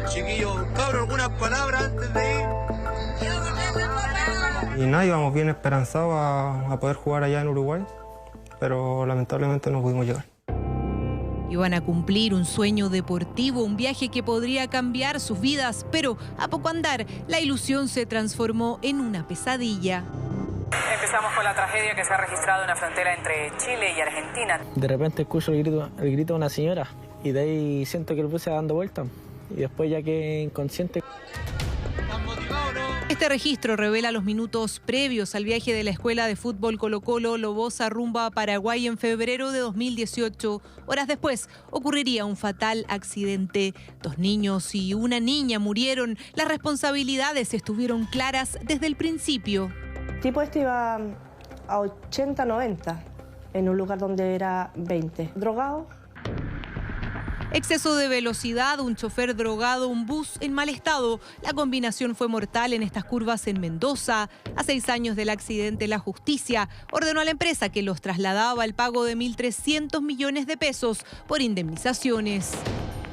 los chiquillos. Cabro, ¿algunas palabras antes de ir? Y nada, íbamos bien esperanzados a poder jugar allá en Uruguay, pero lamentablemente no pudimos llegar. Iban a cumplir un sueño deportivo, un viaje que podría cambiar sus vidas, pero a poco andar, la ilusión se transformó en una pesadilla. Empezamos con la tragedia que se ha registrado en la frontera entre Chile y Argentina. De repente escucho el grito de una señora y de ahí siento que el bus se va dando vuelta y después ya quedé inconsciente. Este registro revela los minutos previos al viaje de la escuela de fútbol Colo-Colo Lobosa rumbo a Paraguay en febrero de 2018. Horas después ocurriría un fatal accidente. 2 niños y una niña murieron. Las responsabilidades estuvieron claras desde el principio. El tipo este iba a 80, 90, en un lugar donde era 20. Drogado. Exceso de velocidad, un chofer drogado, un bus en mal estado. La combinación fue mortal en estas curvas en Mendoza. A 6 años del accidente, la justicia ordenó a la empresa que los trasladaba al pago de 1.300 millones de pesos por indemnizaciones.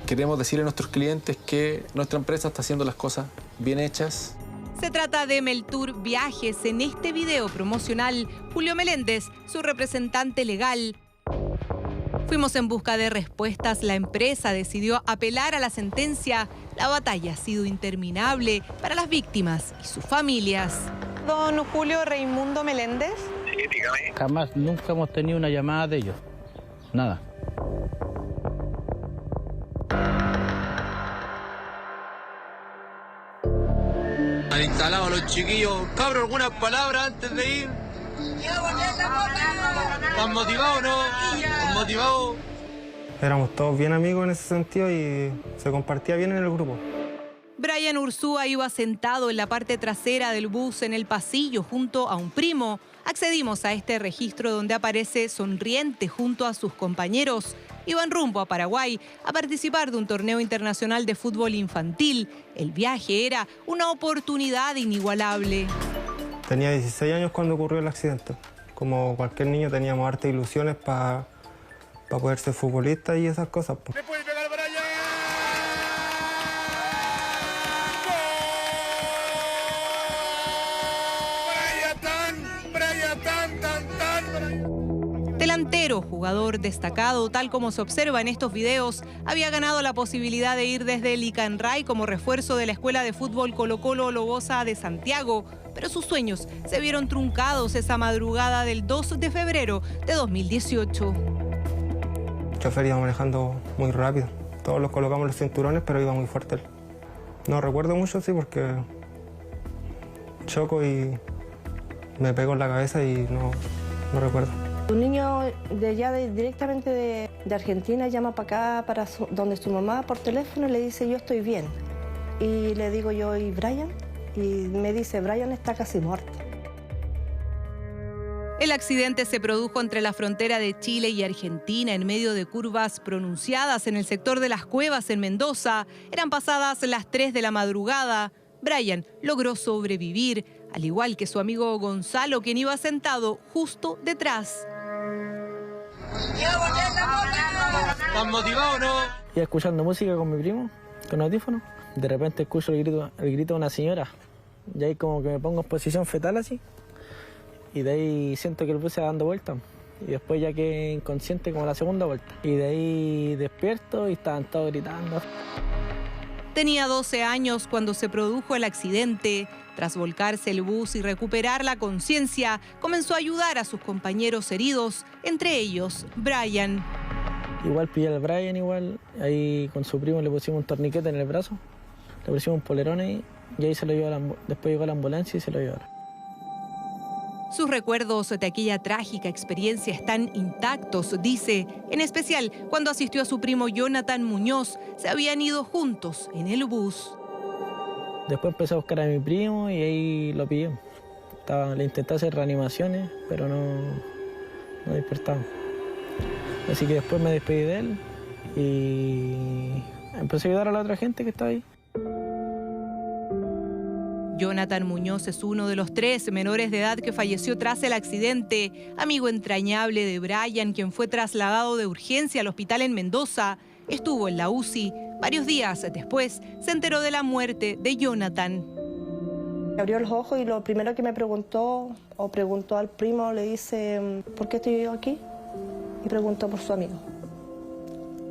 Queremos decirle a nuestros clientes que nuestra empresa está haciendo las cosas bien hechas. Se trata de Meltur Viajes. En este video promocional, Julio Meléndez, su representante legal. Fuimos en busca de respuestas. La empresa decidió apelar a la sentencia. La batalla ha sido interminable para las víctimas y sus familias. Don Julio Raimundo Meléndez. Sí, dígame. Jamás, nunca hemos tenido una llamada de ellos. Nada. Han instalado a los chiquillos. Cabro, ¿algunas palabras antes de ir? ¿Están motivados o no? ¿Están motivados? Éramos todos bien amigos en ese sentido y se compartía bien en el grupo. Brian Ursúa iba sentado en la parte trasera del bus en el pasillo junto a un primo. Accedimos a este registro donde aparece sonriente junto a sus compañeros. Iban rumbo a Paraguay a participar de un torneo internacional de fútbol infantil. El viaje era una oportunidad inigualable. Tenía 16 años cuando ocurrió el accidente. Como cualquier niño teníamos hartas ilusiones para poder ser futbolista y esas cosas. ¡Le puede pegar para allá! Delantero, jugador destacado, tal como se observa en estos videos, había ganado la posibilidad de ir desde Licanray como refuerzo de la escuela de fútbol Colo-Colo Lobosa de Santiago, pero sus sueños se vieron truncados esa madrugada del 2 de febrero de 2018. El chofer iba manejando muy rápido. Todos los colocamos los cinturones, pero iba muy fuerte él. No recuerdo mucho, sí, porque choco y me pegó en la cabeza y no recuerdo. Un niño de allá directamente de Argentina llama para acá, donde su mamá, por teléfono, y le dice, yo estoy bien. Y le digo yo, ¿y Brian? Y me dice, Brian está casi muerto. El accidente se produjo entre la frontera de Chile y Argentina en medio de curvas pronunciadas en el sector de Las Cuevas en Mendoza. Eran pasadas las 3 de la madrugada. Brian logró sobrevivir, al igual que su amigo Gonzalo, quien iba sentado justo detrás. ¿Están motivados o no? Iba escuchando música con mi primo, con audífono. De repente escucho el grito de una señora. Y ahí como que me pongo en posición fetal así. Y de ahí siento que el bus se va dando vuelta. Y después ya quedé inconsciente como la segunda vuelta. Y de ahí despierto y estaban todos gritando. Tenía 12 años cuando se produjo el accidente. Tras volcarse el bus y recuperar la conciencia, comenzó a ayudar a sus compañeros heridos, entre ellos Brian. Igual pillé al Brian, ahí con su primo le pusimos un torniquete en el brazo, le pusimos un polerón ahí, y ahí se lo llevó después llegó la ambulancia y se lo llevaron. Sus recuerdos de aquella trágica experiencia están intactos, dice, en especial cuando asistió a su primo Jonathan Muñoz. Se habían ido juntos en el bus. Después empecé a buscar a mi primo y ahí lo pillé. Le intenté hacer reanimaciones, pero no despertaba. Así que después me despedí de él y empecé a ayudar a la otra gente que estaba ahí. Jonathan Muñoz es uno de los 3 menores de edad que falleció tras el accidente. Amigo entrañable de Brian, quien fue trasladado de urgencia al hospital en Mendoza. Estuvo en la UCI, Varios días después se enteró de la muerte de Jonathan. Abrió los ojos y lo primero que me preguntó, o preguntó al primo, le dice, ¿por qué estoy yo aquí? Y preguntó por su amigo.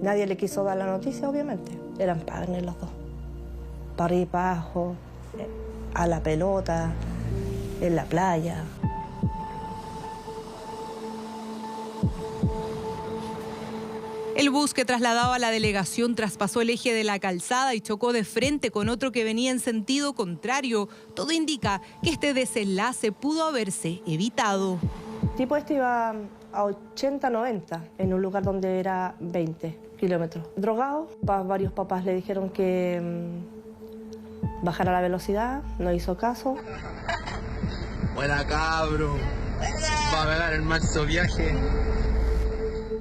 Nadie le quiso dar la noticia, obviamente. Eran padres los dos. Para arriba y para abajo, a la pelota, en la playa. El bus que trasladaba a la delegación traspasó el eje de la calzada y chocó de frente con otro que venía en sentido contrario. Todo indica que este desenlace pudo haberse evitado. El tipo este iba a 80, 90, en un lugar donde era 20 kilómetros. Drogado, varios papás le dijeron que bajara la velocidad, no hizo caso. Buena cabro, va a pegar el manso viaje.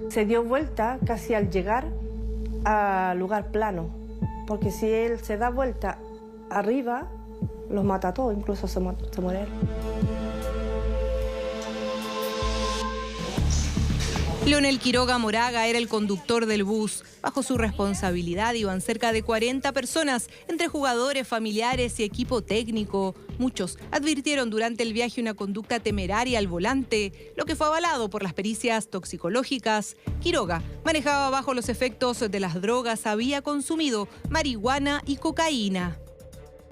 Se dio vuelta casi al llegar al lugar plano, porque si él se da vuelta arriba, los mata a todos, incluso se muere él. Leonel Quiroga Moraga era el conductor del bus. Bajo su responsabilidad iban cerca de 40 personas, entre jugadores, familiares y equipo técnico. Muchos advirtieron durante el viaje una conducta temeraria al volante, lo que fue avalado por las pericias toxicológicas. Quiroga manejaba bajo los efectos de las drogas, había consumido marihuana y cocaína.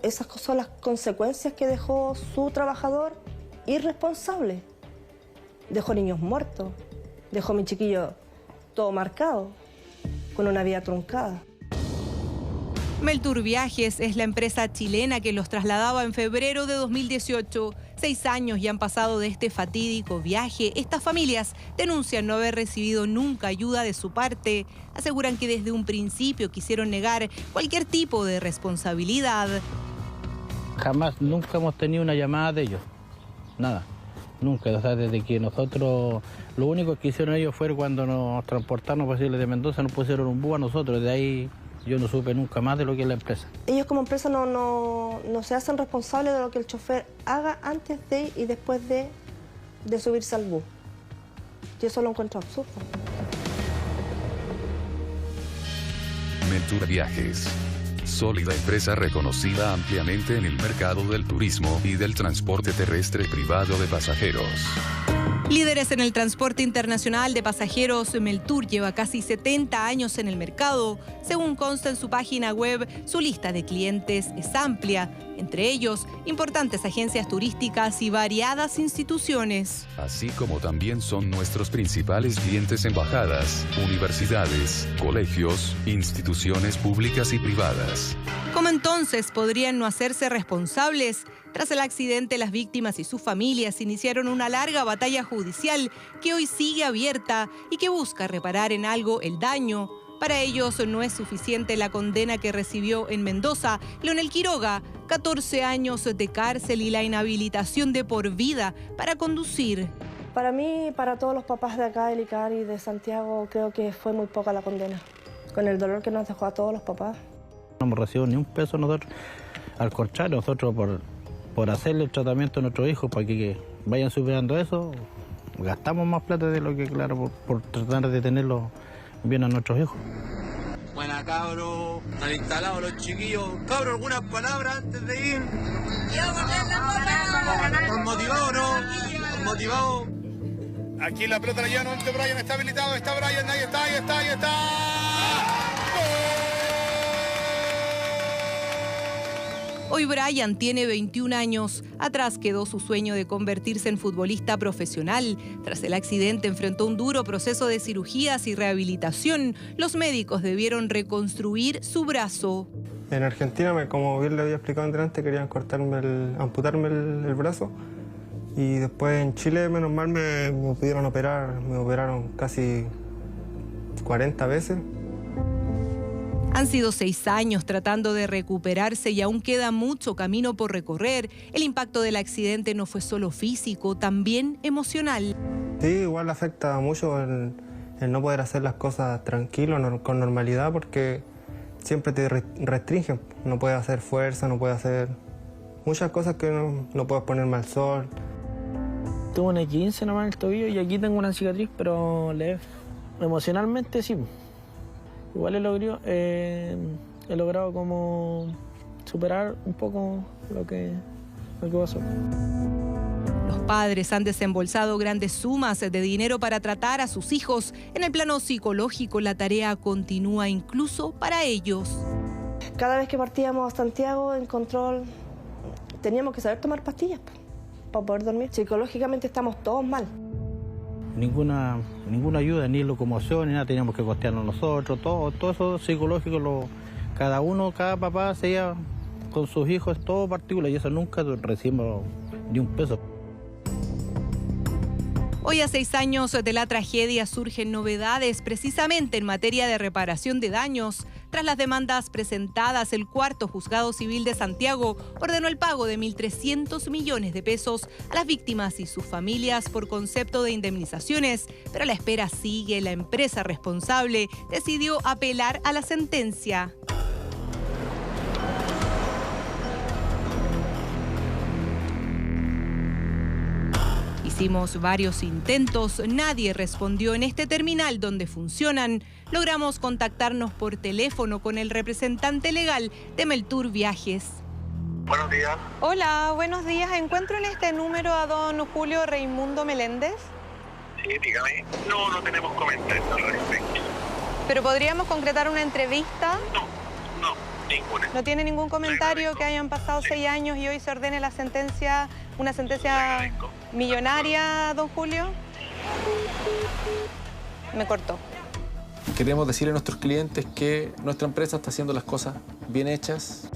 Esas son las consecuencias que dejó su trabajador irresponsable. Dejó niños muertos. Dejó a mi chiquillo todo marcado, con una vida truncada. Meltur Viajes es la empresa chilena que los trasladaba en febrero de 2018. 6 años ya han pasado de este fatídico viaje. Estas familias denuncian no haber recibido nunca ayuda de su parte. Aseguran que desde un principio quisieron negar cualquier tipo de responsabilidad. Jamás, nunca hemos tenido una llamada de ellos. Nada. Nunca, o sea, desde que nosotros, lo único que hicieron ellos fue cuando nos transportaron posibles de Mendoza, nos pusieron un bus a nosotros, de ahí yo no supe nunca más de lo que es la empresa. Ellos como empresa no se hacen responsables de lo que el chofer haga antes de y después de subirse al bus. Yo eso lo encuentro absurdo. Meltur Viajes. Sólida empresa reconocida ampliamente en el mercado del turismo y del transporte terrestre privado de pasajeros. Líderes en el transporte internacional de pasajeros, Meltur lleva casi 70 años en el mercado. Según consta en su página web, su lista de clientes es amplia, entre ellos importantes agencias turísticas y variadas instituciones. Así como también son nuestros principales clientes embajadas, universidades, colegios, instituciones públicas y privadas. ¿Cómo entonces podrían no hacerse responsables? Tras el accidente, las víctimas y sus familias iniciaron una larga batalla judicial que hoy sigue abierta y que busca reparar en algo el daño. Para ellos no es suficiente la condena que recibió en Mendoza Leonel Quiroga, 14 años de cárcel y la inhabilitación de por vida para conducir. Para mí, para todos los papás de acá, de Licar y de Santiago, creo que fue muy poca la condena, con el dolor que nos dejó a todos los papás. No hemos recibido ni un peso nosotros, al contrario, nosotros por hacerle el tratamiento a nuestros hijos para que vayan superando eso, gastamos más plata de lo que, claro, por tratar de tenerlos bien a nuestros hijos. Buena cabro, están instalados los chiquillos. Cabro, ¿algunas palabras antes de ir? ¿Están motivados o no? ¿Están motivados? Aquí la pelota la lleva nuevamente Brian, está habilitado, está Brian, ahí está, ahí está, ahí está. Hoy Brian tiene 21 años. Atrás quedó su sueño de convertirse en futbolista profesional. Tras el accidente enfrentó un duro proceso de cirugías y rehabilitación. Los médicos debieron reconstruir su brazo. En Argentina, como bien le había explicado antes, querían amputarme el brazo. Y después en Chile, menos mal, me pudieron operar. Me operaron casi 40 veces. Han sido 6 años tratando de recuperarse y aún queda mucho camino por recorrer. El impacto del accidente no fue solo físico, también emocional. Sí, igual afecta mucho el no poder hacer las cosas tranquilo, con normalidad, porque siempre te restringen. No puedes hacer fuerza, no puedes hacer muchas cosas que no puedes ponerme al sol. Tuve una 15 nomás en el tobillo y aquí tengo una cicatriz, pero leve. Emocionalmente sí. Igual he logrado como superar un poco lo que pasó. Los padres han desembolsado grandes sumas de dinero para tratar a sus hijos. En el plano psicológico, la tarea continúa incluso para ellos. Cada vez que partíamos a Santiago en control, teníamos que saber tomar pastillas para poder dormir. Psicológicamente estamos todos mal. Ninguna ayuda, ni locomoción, ni nada, teníamos que costearnos nosotros, todo eso psicológico, cada papá se iba con sus hijos, todo particular, y eso nunca recibimos ni un peso. Hoy, a 6 años de la tragedia, surgen novedades precisamente en materia de reparación de daños. Tras las demandas presentadas, el cuarto Juzgado Civil de Santiago ordenó el pago de 1.300 millones de pesos a las víctimas y sus familias por concepto de indemnizaciones, pero la espera sigue. La empresa responsable decidió apelar a la sentencia. Hicimos varios intentos, nadie respondió en este terminal donde funcionan. Logramos contactarnos por teléfono con el representante legal de Meltur Viajes. Buenos días. Hola, buenos días. ¿Encuentro en este número a don Julio Raimundo Meléndez? Sí, dígame. No tenemos comentarios al respecto. ¿Pero podríamos concretar una entrevista? No, ninguna. ¿No tiene ningún comentario que hayan pasado 6 años y hoy se ordene la sentencia, una sentencia millonaria, don Julio? Me cortó. Queremos decirle a nuestros clientes que nuestra empresa está haciendo las cosas bien hechas.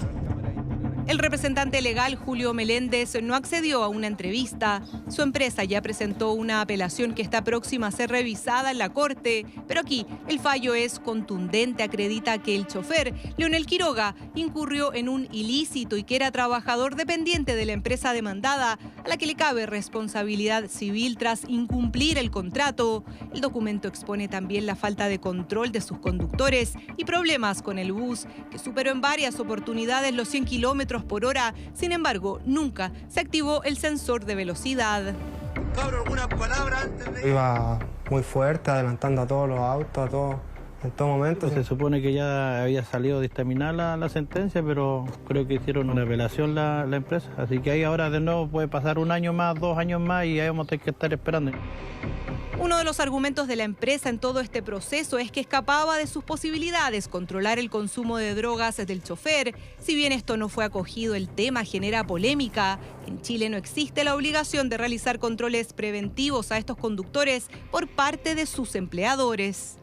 El representante legal Julio Meléndez no accedió a una entrevista. Su empresa ya presentó una apelación que está próxima a ser revisada en la Corte, pero aquí el fallo es contundente. Acredita que el chofer, Leonel Quiroga, incurrió en un ilícito y que era trabajador dependiente de la empresa demandada, a la que le cabe responsabilidad civil tras incumplir el contrato. El documento expone también la falta de control de sus conductores y problemas con el bus, que superó en varias oportunidades los 100 kilómetros por hora. Sin embargo, nunca se activó el sensor de velocidad. Cabro, ¿alguna palabra antes de...? Iba muy fuerte, adelantando a todos los autos, a todos, en todo momento. Se supone que ya había salido dictaminada la sentencia, pero creo que hicieron una apelación la empresa. Así que ahí ahora de nuevo puede pasar 1 año más, 2 años más y ahí vamos a tener que estar esperando. Uno de los argumentos de la empresa en todo este proceso es que escapaba de sus posibilidades controlar el consumo de drogas del chofer. Si bien esto no fue acogido, el tema genera polémica. En Chile no existe la obligación de realizar controles preventivos a estos conductores por parte de sus empleadores.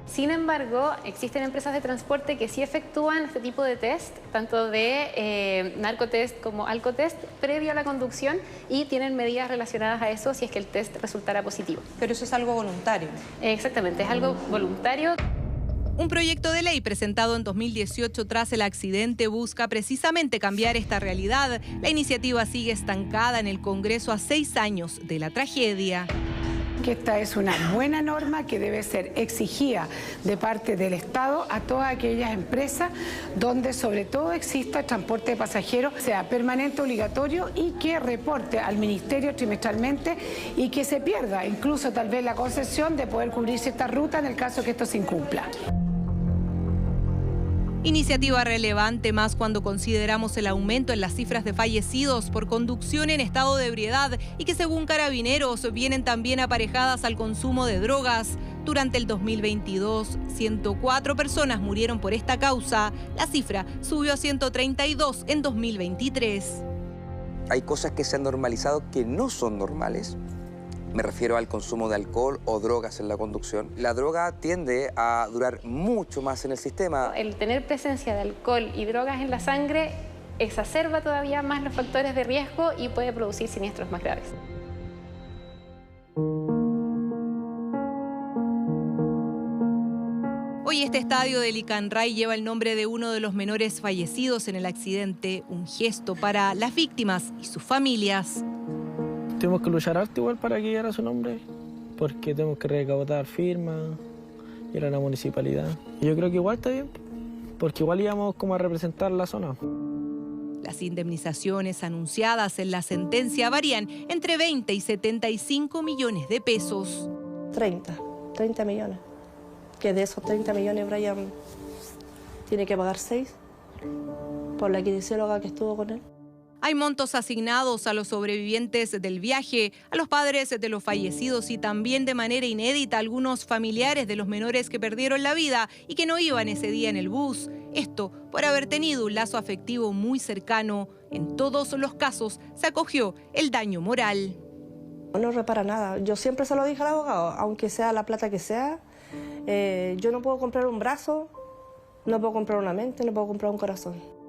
Sin embargo, existen empresas de transporte que sí efectúan este tipo de test, tanto de narcotest como alcotest, previo a la conducción, y tienen medidas relacionadas a eso si es que el test resultara positivo. Pero eso es algo voluntario. Exactamente, es algo voluntario. Un proyecto de ley presentado en 2018 tras el accidente busca precisamente cambiar esta realidad. La iniciativa sigue estancada en el Congreso a 6 años de la tragedia. Que esta es una buena norma que debe ser exigida de parte del Estado a todas aquellas empresas donde sobre todo exista transporte de pasajeros, sea permanente, obligatorio y que reporte al Ministerio trimestralmente y que se pierda incluso tal vez la concesión de poder cubrir cierta ruta en el caso que esto se incumpla. Iniciativa relevante más cuando consideramos el aumento en las cifras de fallecidos por conducción en estado de ebriedad y que según Carabineros vienen también aparejadas al consumo de drogas. Durante el 2022, 104 personas murieron por esta causa. La cifra subió a 132 en 2023. Hay cosas que se han normalizado que no son normales. Me refiero al consumo de alcohol o drogas en la conducción. La droga tiende a durar mucho más en el sistema. El tener presencia de alcohol y drogas en la sangre exacerba todavía más los factores de riesgo y puede producir siniestros más graves. Hoy este estadio de Licanray lleva el nombre de uno de los menores fallecidos en el accidente, un gesto para las víctimas y sus familias. Tenemos que luchar harto igual para que llegara su nombre, porque tenemos que recaudar firmas, ir a la municipalidad. Y yo creo que igual está bien, porque igual íbamos como a representar la zona. Las indemnizaciones anunciadas en la sentencia varían entre 20 y 75 millones de pesos. 30 millones. que de esos 30 millones Brian tiene que pagar 6 por la kinesióloga que estuvo con él. Hay montos asignados a los sobrevivientes del viaje, a los padres de los fallecidos y también de manera inédita a algunos familiares de los menores que perdieron la vida y que no iban ese día en el bus. Esto por haber tenido un lazo afectivo muy cercano. En todos los casos se acogió el daño moral. No repara nada. Yo siempre se lo dije al abogado, aunque sea la plata que sea, yo no puedo comprar un brazo, no puedo comprar una mente, no puedo comprar un corazón.